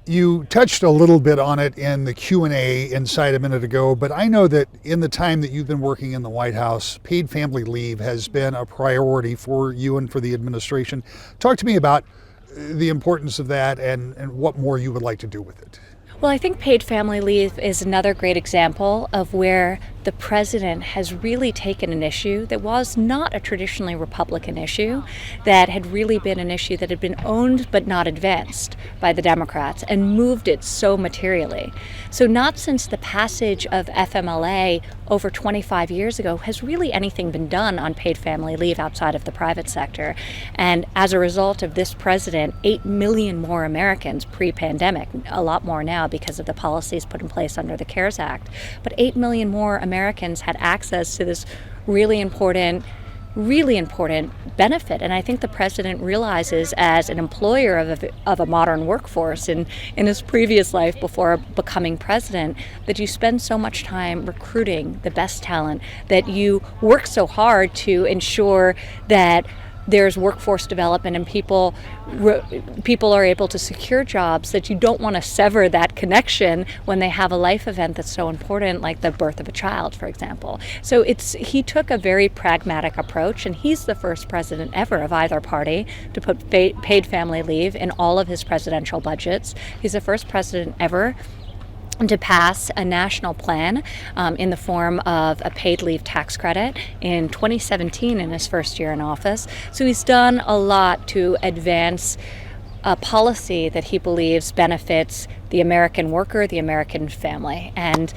You touched a little bit on it in the Q&A inside a minute ago, but I know that in the time that you've been working in the White House, paid family leave has been a priority for you and for the administration. Talk to me about the importance of that and what more you would like to do with it. Well, I think paid family leave is another great example of where the president has really taken an issue that was not a traditionally Republican issue, that had really been an issue that had been owned but not advanced by the Democrats, and moved it so materially. So not since the passage of FMLA over 25 years ago has really anything been done on paid family leave outside of the private sector. And as a result of this president, 8 million more Americans pre-pandemic, a lot more now because of the policies put in place under the CARES Act, but 8 million more Americans had access to this really important benefit. And I think the president realizes, as an employer of a modern workforce in his previous life before becoming president, that you spend so much time recruiting the best talent, that you work so hard to ensure that there's workforce development and people are able to secure jobs, that you don't want to sever that connection when they have a life event that's so important, like the birth of a child, for example. So he took a very pragmatic approach, and he's the first president ever of either party to put paid family leave in all of his presidential budgets. He's the first president ever to pass a national plan in the form of a paid leave tax credit in 2017 in his first year in office. So he's done a lot to advance a policy that he believes benefits the American worker, the American family. And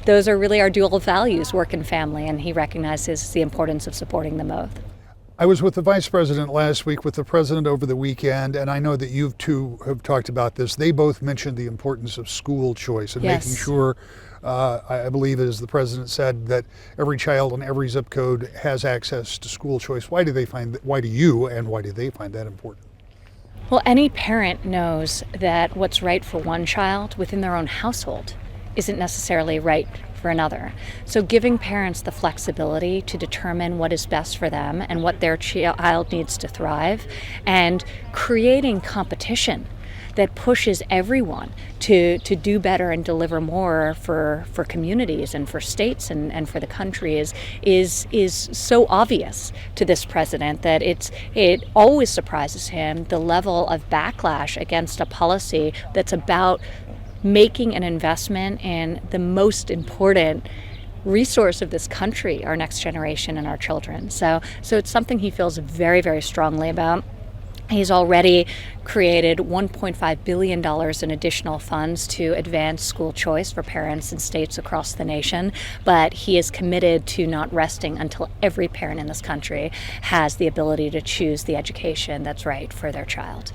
those are really our dual values, work and family, and he recognizes the importance of supporting them both. I was with the vice president last week, with the president over the weekend, and I know that you two have talked about this. They both mentioned the importance of school choice and Yes. making sure, I believe as the president said, that every child in every zip code has access to school choice. Why do they find that important? Well, any parent knows that what's right for one child within their own household isn't necessarily right for another. So giving parents the flexibility to determine what is best for them and what their child needs to thrive, and creating competition that pushes everyone to do better and deliver more for communities and for states and for the country is so obvious to this president that it always surprises him the level of backlash against a policy that's about making an investment in the most important resource of this country, our next generation and our children. So it's something he feels very, very strongly about. He's already created $1.5 billion in additional funds to advance school choice for parents in states across the nation, but he is committed to not resting until every parent in this country has the ability to choose the education that's right for their child.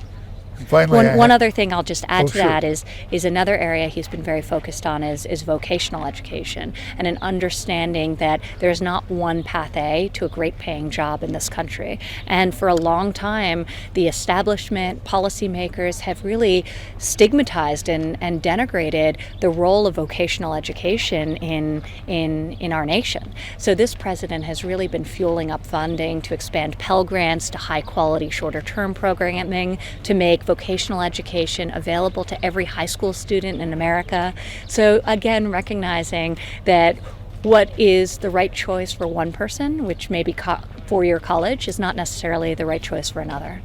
Finally, one other thing I'll just add to sure. that is another area he's been very focused on is vocational education, and an understanding that there's not one path A to a great paying job in this country. And for a long time, the establishment, policymakers have really stigmatized and denigrated the role of vocational education in our nation. So this president has really been fueling up funding to expand Pell Grants to high quality shorter term programming, to make vocational education available to every high school student in America. So again, recognizing that what is the right choice for one person, which may be four-year college, is not necessarily the right choice for another.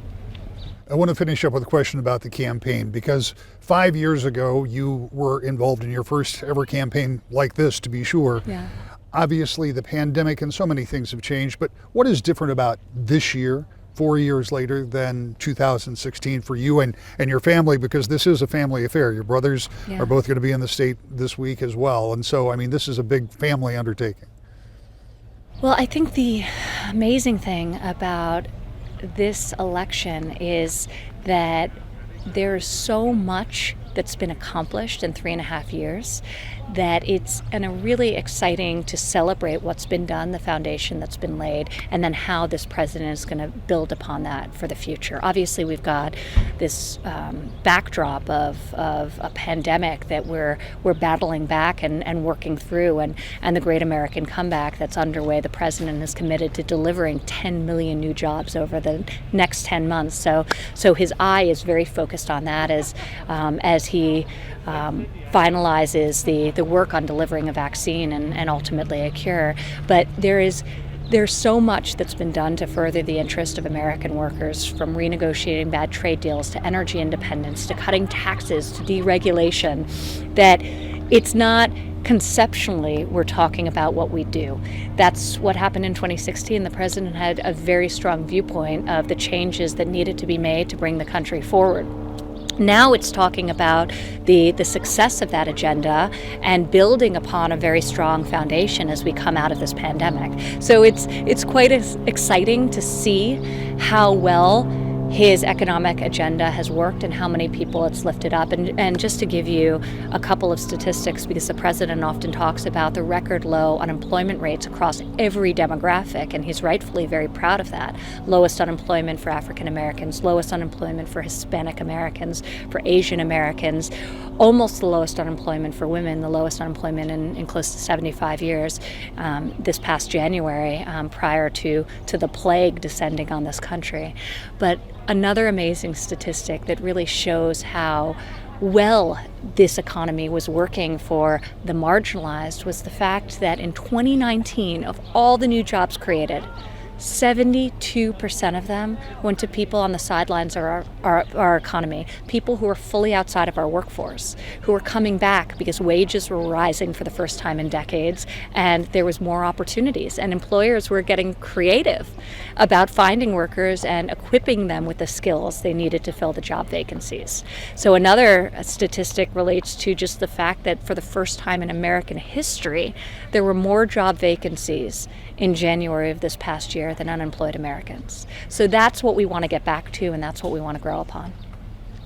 I want to finish up with a question about the campaign, because 5 years ago you were involved in your first ever campaign like this, to be sure. Yeah. Obviously the pandemic and so many things have changed, but what is different about this year, 4 years later, than 2016 for you and your family? Because this is a family affair. Your brothers are both going to be in the state this week as well. And so, I mean, this is a big family undertaking. Well, I think the amazing thing about this election is that there's so much that's been accomplished in 3.5 years that it's really exciting to celebrate what's been done, the foundation that's been laid, and then how this president is going to build upon that for the future. Obviously, we've got this backdrop of a pandemic that we're battling back and working through, and the great American comeback that's underway. The president is committed to delivering 10 million new jobs over the next 10 months. So his eye is very focused on that as he finalizes the work on delivering a vaccine and ultimately a cure. But there's so much that's been done to further the interest of American workers, from renegotiating bad trade deals to energy independence to cutting taxes to deregulation, that it's not conceptually we're talking about what we do. That's what happened in 2016. The president had a very strong viewpoint of the changes that needed to be made to bring the country forward. Now it's talking about the success of that agenda and building upon a very strong foundation as we come out of this pandemic. So it's quite exciting to see how well his economic agenda has worked and how many people it's lifted up. And just to give you a couple of statistics, because the president often talks about the record low unemployment rates across every demographic, and he's rightfully very proud of that. Lowest unemployment for African Americans, lowest unemployment for Hispanic Americans, for Asian Americans, almost the lowest unemployment for women, the lowest unemployment in close to 75 years this past January, prior to the plague descending on this country. But another amazing statistic that really shows how well this economy was working for the marginalized was the fact that in 2019, of all the new jobs created, 72% of them went to people on the sidelines of our economy, people who are fully outside of our workforce, who are coming back because wages were rising for the first time in decades and there was more opportunities, and employers were getting creative about finding workers and equipping them with the skills they needed to fill the job vacancies. So another statistic relates to just the fact that for the first time in American history, there were more job vacancies in January of this past year than unemployed Americans. So that's what we want to get back to, and that's what we want to grow upon.